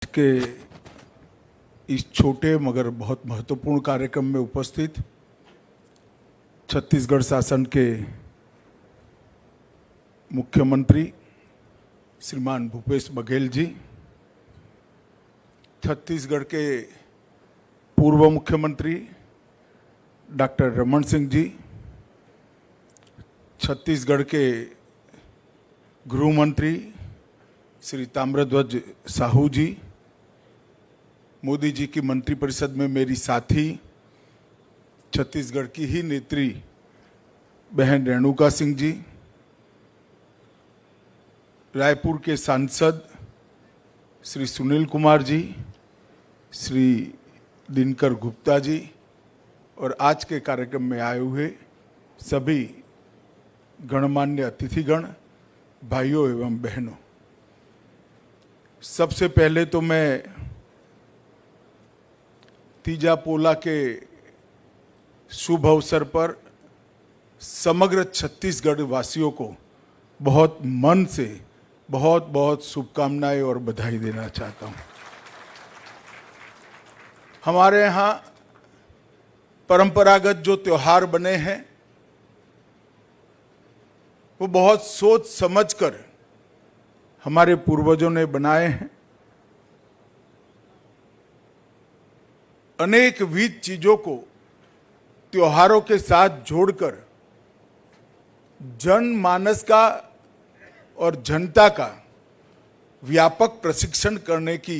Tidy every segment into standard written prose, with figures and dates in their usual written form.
के इस छोटे मगर बहुत महत्वपूर्ण कार्यक्रम में उपस्थित छत्तीसगढ़ शासन के मुख्यमंत्री श्रीमान भूपेश बघेल जी, छत्तीसगढ़ के पूर्व मुख्यमंत्री डॉक्टर रमन सिंह जी, छत्तीसगढ़ के गृह मंत्री श्री ताम्रध्वज साहू जी, मोदी जी की मंत्रिपरिषद में मेरी साथी छत्तीसगढ़ की ही नेत्री बहन रेणुका सिंह जी, रायपुर के सांसद श्री सुनील कुमार जी, श्री दिनकर गुप्ता जी और आज के कार्यक्रम में आए हुए सभी गणमान्य अतिथिगण, भाइयों एवं बहनों, सबसे पहले तो मैं तीजा पोला के शुभ अवसर पर समग्र छत्तीसगढ़ वासियों को बहुत मन से बहुत बहुत शुभकामनाएं और बधाई देना चाहता हूं। हमारे यहाँ परंपरागत जो त्योहार बने हैं वो बहुत सोच समझकर हमारे पूर्वजों ने बनाए हैं। अनेक विविध चीजों को त्योहारों के साथ जोड़कर जनमानस का और जनता का व्यापक प्रशिक्षण करने की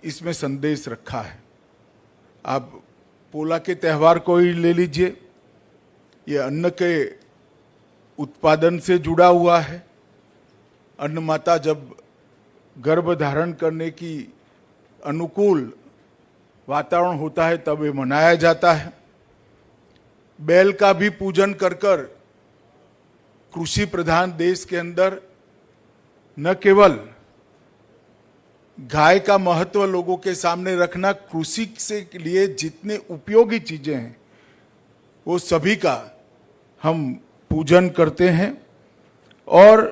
इसमें संदेश रखा है। आप पोला के त्यौहार को ही ले लीजिए, ये अन्न के उत्पादन से जुड़ा हुआ है। अन्न माता जब गर्भ धारण करने की अनुकूल वातावरण होता है तब ये मनाया जाता है। बैल का भी पूजन कर कर कृषि प्रधान देश के अंदर न केवल गाय का महत्व लोगों के सामने रखना, कृषि से लिए जितने उपयोगी चीजें हैं वो सभी का हम पूजन करते हैं और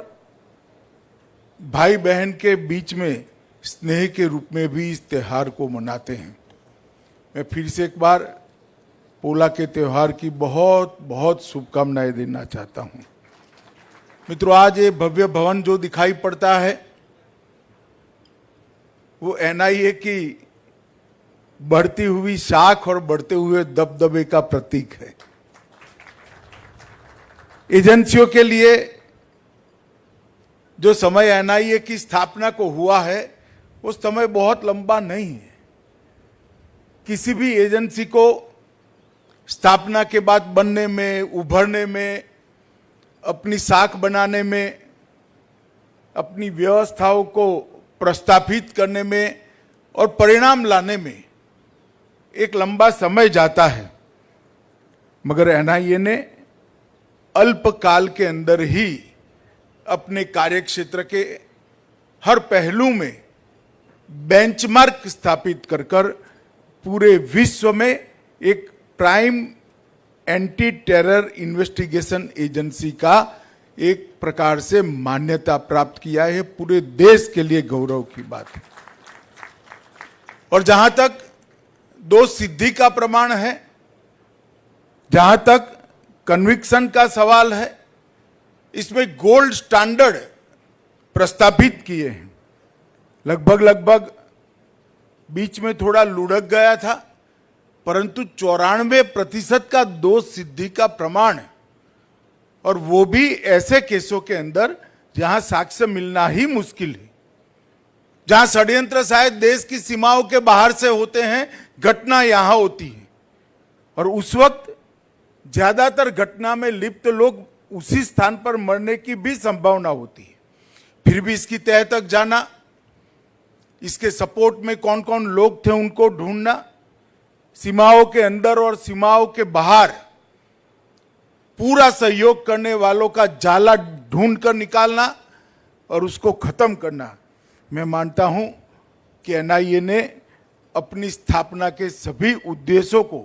भाई बहन के बीच में स्नेह के रूप में भी इस त्योहार को मनाते हैं। मैं फिर से एक बार पोला के त्योहार की बहुत बहुत शुभकामनाएं देना चाहता हूं। मित्रों, आज ये भव्य भवन जो दिखाई पड़ता है वो एनआईए की बढ़ती हुई शाख और बढ़ते हुए दबदबे का प्रतीक है। एजेंसियों के लिए जो समय एनआईए की स्थापना को हुआ है वो समय बहुत लंबा नहीं है। किसी भी एजेंसी को स्थापना के बाद बनने में, उभरने में, अपनी साख बनाने में, अपनी व्यवस्थाओं को प्रस्थापित करने में और परिणाम लाने में एक लंबा समय जाता है, मगर एनआईए ने अल्पकाल के अंदर ही अपने कार्यक्षेत्र के हर पहलू में बेंचमार्क स्थापित कर कर पूरे विश्व में एक prime anti terror investigation agency का एक प्रकार से मान्यता प्राप्त किया है। पूरे देश के लिए गौरव की बात है। और जहां तक दो सिद्धि का प्रमाण है, जहां तक कन्विक्शन का सवाल है, इसमें गोल्ड स्टैंडर्ड प्रस्तावित किए हैं। लगभग बीच में थोड़ा लुढ़क गया था, परंतु 94% का दोष सिद्धि का प्रमाण है और वो भी ऐसे केसों के अंदर जहां साक्ष्य मिलना ही मुश्किल है, जहां षड्यंत्र शायद देश की सीमाओं के बाहर से होते हैं, घटना यहां होती है और उस वक्त ज्यादातर घटना में लिप्त लोग उसी स्थान पर मरने की भी संभावना होती है। फिर भी इसकी तह तक जाना, इसके सपोर्ट में कौन कौन लोग थे उनको ढूंढना, सीमाओं के अंदर और सीमाओं के बाहर पूरा सहयोग करने वालों का जाला ढूंढ कर निकालना और उसको खत्म करना, मैं मानता हूं कि एनआईए ने अपनी स्थापना के सभी उद्देश्यों को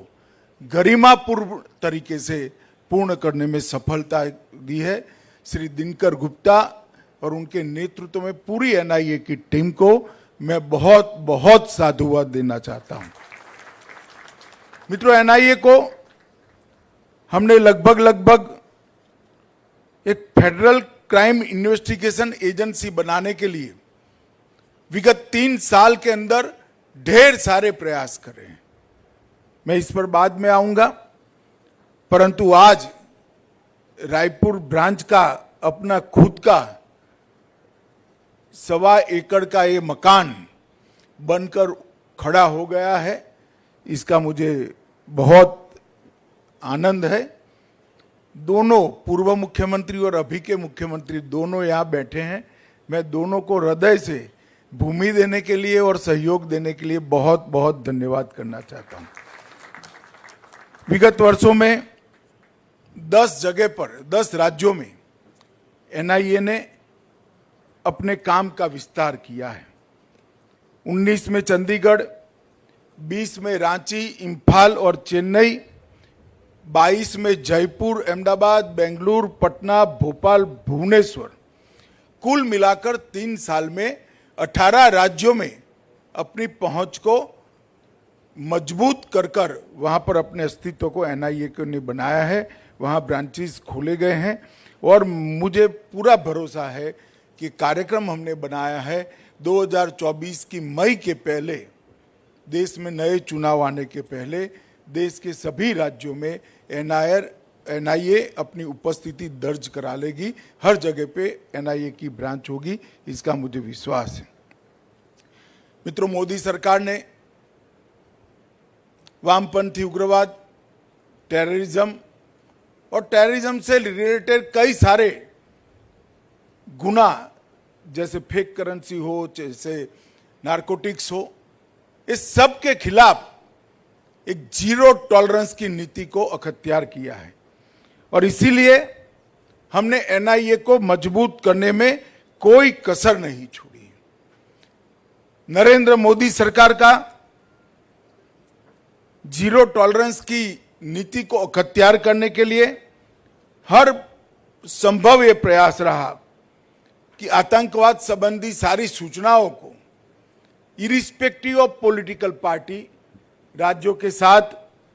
गरिमापूर्ण तरीके से पूर्ण करने में सफलता दी है। श्री दिनकर गुप्ता और उनके नेतृत्व में पूरी एनआईए की टीम को मैं बहुत बहुत साधुवाद देना चाहता हूं। मित्रों, एनआईए को हमने लगभग एक फेडरल क्राइम इन्वेस्टिगेशन एजेंसी बनाने के लिए विगत 3 साल के अंदर ढेर सारे प्रयास करे हैं। मैं इस पर बाद में आऊंगा, परंतु आज रायपुर ब्रांच का अपना खुद का 1.25 एकड़ का ये मकान बनकर खड़ा हो गया है। इसका मुझे बहुत आनंद है। दोनों पूर्व मुख्यमंत्री और अभी के मुख्यमंत्री दोनों यहाँ बैठे हैं। मैं दोनों को हृदय से भूमि देने के लिए और सहयोग देने के लिए बहुत बहुत धन्यवाद करना चाहता हूं। विगत वर्षों में 10 जगह पर 10 राज्यों में एनआईए ने अपने काम का विस्तार किया है। 19 में चंडीगढ़, 20 में रांची, इम्फाल और चेन्नई, 22 में जयपुर, अहमदाबाद, बेंगलुरु, पटना, भोपाल, भुवनेश्वर, कुल मिलाकर 3 साल में 18 राज्यों में अपनी पहुंच को मजबूत कर वहां पर अपने अस्तित्व को एनआईए ने बनाया है। वहां ब्रांचेस खोले गए हैं और मुझे पूरा भरोसा है कि कार्यक्रम हमने बनाया है 2024 की मई के पहले, देश में नए चुनाव आने के पहले देश के सभी राज्यों में एनआईए अपनी उपस्थिति दर्ज करा लेगी। हर जगह पे एनआईए की ब्रांच होगी, इसका मुझे विश्वास है। मित्रों, मोदी सरकार ने वामपंथी उग्रवाद, टेररिज्म और टेररिज्म से रिलेटेड कई सारे गुना, जैसे फेक करेंसी हो, जैसे नारकोटिक्स हो, इस सब के खिलाफ एक जीरो टॉलरेंस की नीति को अख्तियार किया है और इसीलिए हमने एनआईए को मजबूत करने में कोई कसर नहीं छोड़ी। नरेंद्र मोदी सरकार का जीरो टॉलरेंस की नीति को अख्तियार करने के लिए हर संभव ये प्रयास रहा कि आतंकवाद संबंधी सारी सूचनाओं को इरिस्पेक्टिव ऑफ पॉलिटिकल पार्टी राज्यों के साथ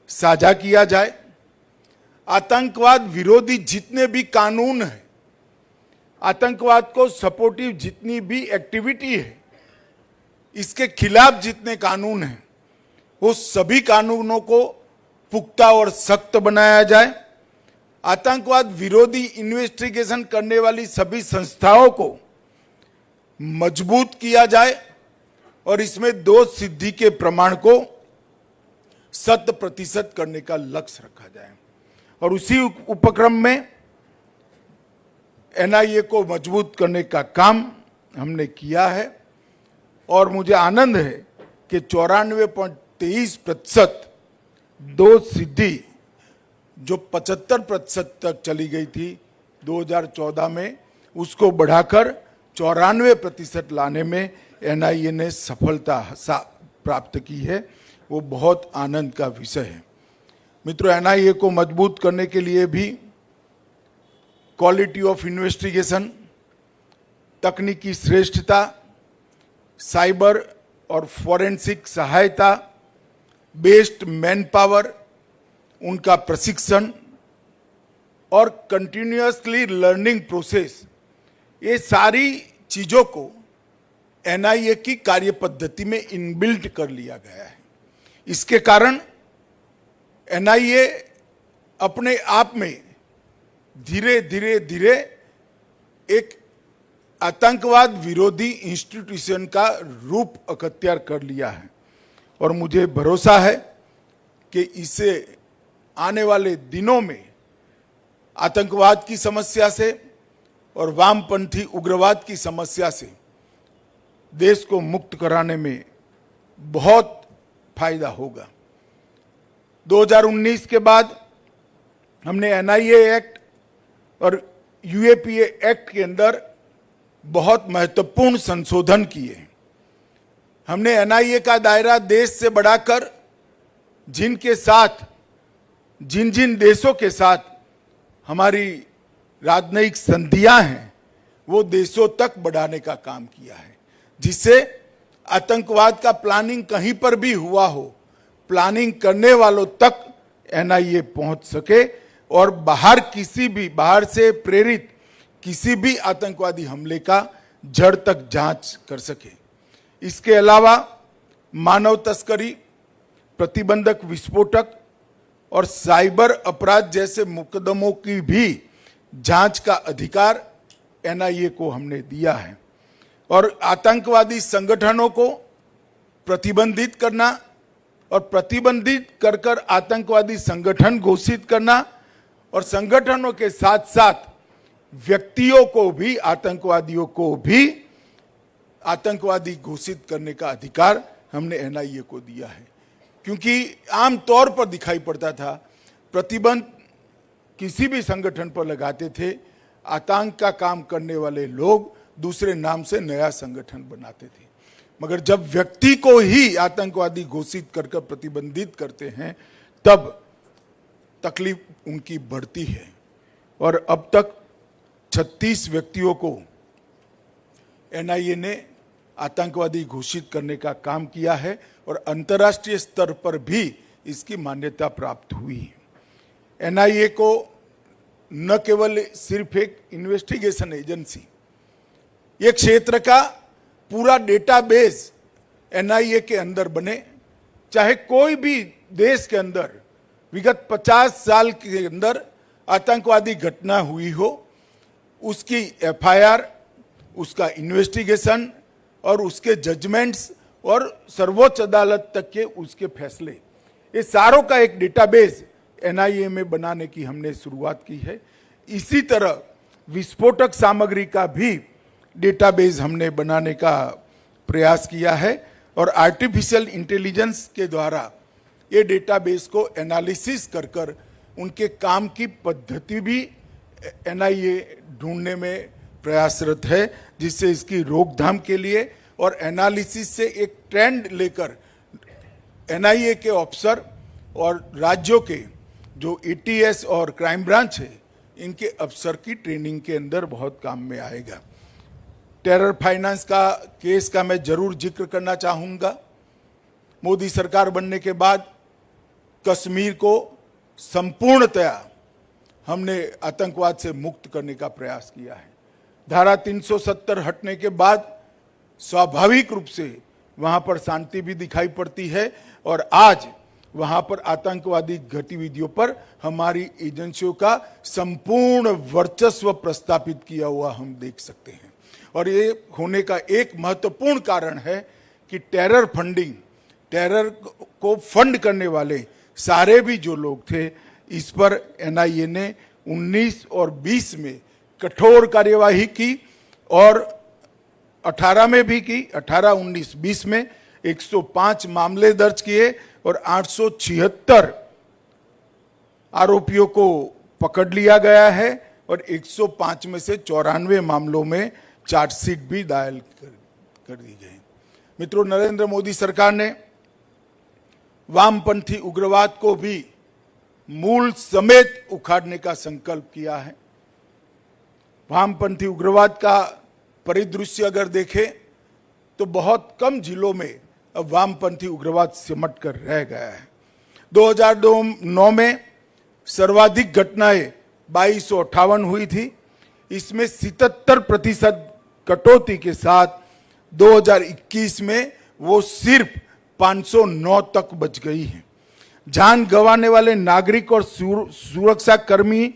साझा किया जाए। आतंकवाद विरोधी जितने भी कानून हैं, आतंकवाद को सपोर्टिव जितनी भी एक्टिविटी है, इसके खिलाफ जितने कानून हैं, वो सभी कानूनों को पुख्ता और सख्त बनाया जाए। आतंकवाद विरोधी इन्वेस्टिगेशन करने वाली सभी संस्थाओं को मजबूत किया जाए और इसमें दोष सिद्धि के प्रमाण को 100% करने का लक्ष्य रखा जाए और उसी उपक्रम में एनआईए को मजबूत करने का काम हमने किया है और मुझे आनंद है कि 94.23% दोष सिद्धि जो 75% तक चली गई थी 2014 में, उसको बढ़ाकर 94% लाने में एनआईए ने सफलता प्राप्त की है। वो बहुत आनंद का विषय है। मित्रों, एनआईए को मजबूत करने के लिए भी क्वालिटी ऑफ इन्वेस्टिगेशन, तकनीकी श्रेष्ठता, साइबर और फॉरेंसिक सहायता, बेस्ड मैन पावर, उनका प्रशिक्षण और कंटिन्यूअसली लर्निंग प्रोसेस, ये सारी चीजों को एनआईए की कार्य पद्धति में इनबिल्ट कर लिया गया है। इसके कारण एनआईए अपने आप में धीरे धीरे एक आतंकवाद विरोधी इंस्टीट्यूशन का रूप अख्तियार कर लिया है और मुझे भरोसा है कि इसे आने वाले दिनों में आतंकवाद की समस्या से और वामपंथी उग्रवाद की समस्या से देश को मुक्त कराने में बहुत फायदा होगा। 2019 के बाद हमने एनआईए एक्ट और यूएपीए एक्ट के अंदर बहुत महत्वपूर्ण संशोधन किए। हमने एनआईए का दायरा देश से बढ़ाकर जिनके साथ जिन देशों के साथ हमारी राजनयिक संधियां हैं वो देशों तक बढ़ाने का काम किया है, जिससे आतंकवाद का प्लानिंग कहीं पर भी हुआ हो, प्लानिंग करने वालों तक एनआईए पहुंच सके और बाहर से प्रेरित किसी भी आतंकवादी हमले का जड़ तक जांच कर सके। इसके अलावा मानव तस्करी, प्रतिबंधक विस्फोटक और साइबर अपराध जैसे मुकदमों की भी जांच का अधिकार एनआईए को हमने दिया है और आतंकवादी संगठनों को प्रतिबंधित करना और प्रतिबंधित कर आतंकवादी संगठन घोषित करना और संगठनों के साथ साथ व्यक्तियों को भी, आतंकवादियों को भी आतंकवादी घोषित करने का अधिकार हमने एनआईए को दिया है। क्योंकि आमतौर पर दिखाई पड़ता था प्रतिबंध किसी भी संगठन पर लगाते थे, आतंक का काम करने वाले लोग दूसरे नाम से नया संगठन बनाते थे, मगर जब व्यक्ति को ही आतंकवादी घोषित कर प्रतिबंधित करते हैं तब तकलीफ उनकी बढ़ती है। और अब तक 36 व्यक्तियों को एनआईए ने आतंकवादी घोषित करने का काम किया है और अंतर्राष्ट्रीय स्तर पर भी इसकी मान्यता प्राप्त हुई है। एनआईए को न केवल सिर्फ एक इन्वेस्टिगेशन एजेंसी, ये क्षेत्र का पूरा डेटाबेस एनआईए के अंदर बने, चाहे कोई भी देश के अंदर विगत 50 साल के अंदर आतंकवादी घटना हुई हो, उसकी एफआईआर, उसका इन्वेस्टिगेशन और उसके जजमेंट्स और सर्वोच्च अदालत तक के उसके फैसले, ये सारों का एक डेटाबेस एनआईए में बनाने की हमने शुरुआत की है। इसी तरह विस्फोटक सामग्री का भी डेटाबेस हमने बनाने का प्रयास किया है और आर्टिफिशियल इंटेलिजेंस के द्वारा ये डेटाबेस को एनालिसिस कर उनके काम की पद्धति भी एनआईए ढूंढने में प्रयासरत है, जिससे इसकी रोकथाम के लिए और एनालिसिस से एक ट्रेंड लेकर एनआईए के ऑफिसर और राज्यों के जो एटीएस और क्राइम ब्रांच है, इनके अफसर की ट्रेनिंग के अंदर बहुत काम में आएगा। टेरर फाइनेंस का केस का मैं जरूर जिक्र करना चाहूंगा। मोदी सरकार बनने के बाद कश्मीर को संपूर्णतया हमने आतंकवाद से मुक्त करने का प्रयास किया है। धारा 370 हटने के बाद स्वाभाविक रूप से वहां पर शांति भी दिखाई पड़ती है और आज वहां पर आतंकवादी गतिविधियों पर हमारी एजेंसियों का संपूर्ण वर्चस्व प्रस्थापित किया हुआ हम देख सकते हैं। और ये होने का एक महत्वपूर्ण कारण है कि टेरर फंडिंग, टेरर को फंड करने वाले सारे भी जो लोग थे, इस पर एनआईए ने 19 और 20 में कठोर कार्यवाही की और 18 में भी की। 18, 19, 20 में 105 मामले दर्ज किए और 876 आरोपियों को पकड़ लिया गया है और 105 में से 94 मामलों में चार्जशीट भी दायर कर दी गई। मित्रों, नरेंद्र मोदी सरकार ने वामपंथी उग्रवाद को भी मूल समेत उखाड़ने का संकल्प किया है। वामपंथी उग्रवाद का परिदृश्य अगर देखें तो बहुत कम जिलों में अब वामपंथी उग्रवाद सिमट कर रह गया है। 2009 में सर्वाधिक घटनाएं 2258 हुई थी। इसमें 77% कटौती के साथ 2021 में वो सिर्फ 509 तक बच गई है। जान गंवाने वाले नागरिक और सुरक्षा कर्मी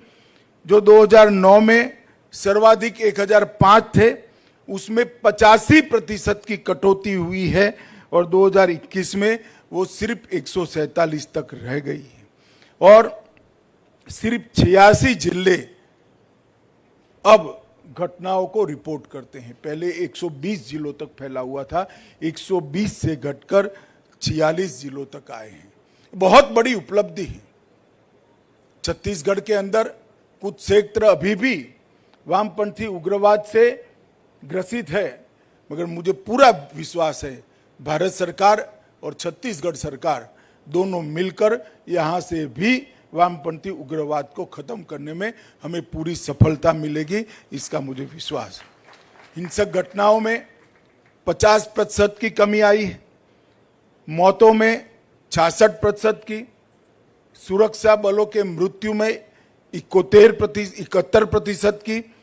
जो 2009 में सर्वाधिक 1005 थे, उसमें 85% की कटौती हुई है और 2021 में वो सिर्फ 147 तक रह गई है। और सिर्फ 86 जिले अब घटनाओं को रिपोर्ट करते हैं। पहले 120 जिलों तक फैला हुआ था, 120 से घटकर 46 जिलों तक आए हैं। बहुत बड़ी उपलब्धि है। छत्तीसगढ़ के अंदर कुछ क्षेत्र अभी भी वामपंथी उग्रवाद से ग्रसित है, मगर मुझे पूरा विश्वास है भारत सरकार और छत्तीसगढ़ सरकार दोनों मिलकर यहां से भी वामपंथी उग्रवाद को खत्म करने में हमें पूरी सफलता मिलेगी, इसका मुझे विश्वास है। हिंसक घटनाओं में 50% की कमी आई है, मौतों में 66% की, सुरक्षा बलों के मृत्यु में 71% की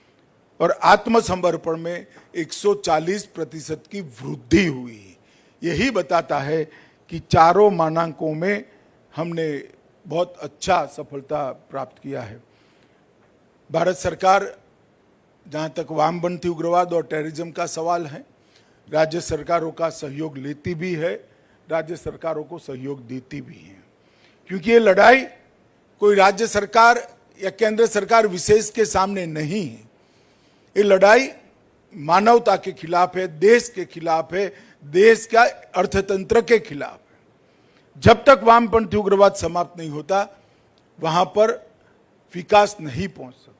और आत्मसमर्पण में 140% की वृद्धि हुई। यही बताता है कि चारों मानांकों में हमने बहुत अच्छा सफलता प्राप्त किया है। भारत सरकार, जहां तक वामपंथी उग्रवाद और टेररिज्म का सवाल है, राज्य सरकारों का सहयोग लेती भी है, राज्य सरकारों को सहयोग देती भी है, क्योंकि ये लड़ाई कोई राज्य सरकार या केंद्र सरकार विशेष के सामने नहीं है। ये लड़ाई मानवता के खिलाफ है, देश के खिलाफ है, देश का अर्थतंत्र के खिलाफ है। जब तक वामपंथी उग्रवाद समाप्त नहीं होता, वहां पर विकास नहीं पहुंच सकता।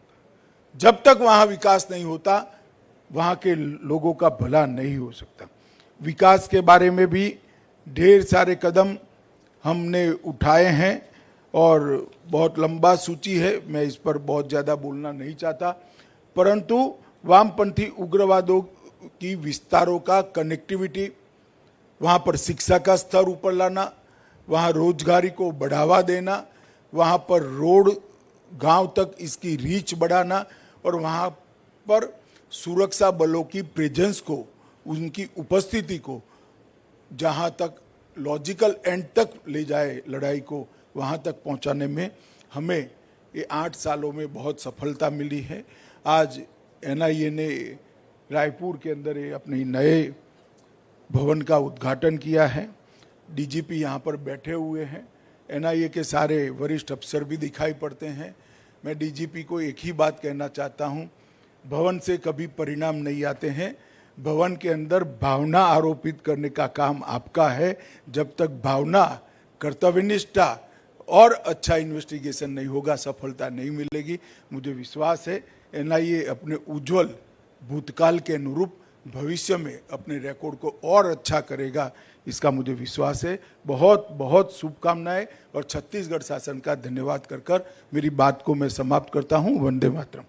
जब तक वहां विकास नहीं होता, वहां के लोगों का भला नहीं हो सकता। विकास के बारे में भी ढेर सारे कदम हमने उठाए हैं और बहुत लंबा सूची है, मैं इस पर बहुत ज़्यादा बोलना नहीं चाहता, परंतु वामपंथी उग्रवादों की विस्तारों का कनेक्टिविटी, वहाँ पर शिक्षा का स्तर ऊपर लाना, वहाँ रोजगारी को बढ़ावा देना, वहाँ पर रोड गांव तक इसकी रीच बढ़ाना और वहाँ पर सुरक्षा बलों की प्रेजेंस को, उनकी उपस्थिति को जहाँ तक लॉजिकल एंड तक ले जाए लड़ाई को, वहाँ तक पहुँचाने में हमें ये 8 सालों में बहुत सफलता मिली है। आज एनआईए ने रायपुर के अंदर अपने नए भवन का उद्घाटन किया है। डीजीपी यहाँ पर बैठे हुए हैं, एनआईए के सारे वरिष्ठ अफसर भी दिखाई पड़ते हैं। मैं डीजीपी को एक ही बात कहना चाहता हूँ, भवन से कभी परिणाम नहीं आते हैं, भवन के अंदर भावना आरोपित करने का काम आपका है। जब तक भावना, कर्तव्यनिष्ठा और अच्छा इन्वेस्टिगेशन नहीं होगा, सफलता नहीं मिलेगी। मुझे विश्वास है एनआईए अपने उज्जवल भूतकाल के अनुरूप भविष्य में अपने रिकॉर्ड को और अच्छा करेगा, इसका मुझे विश्वास है। बहुत बहुत शुभकामनाएं और छत्तीसगढ़ शासन का धन्यवाद कर मेरी बात को मैं समाप्त करता हूं। वंदे मातरम।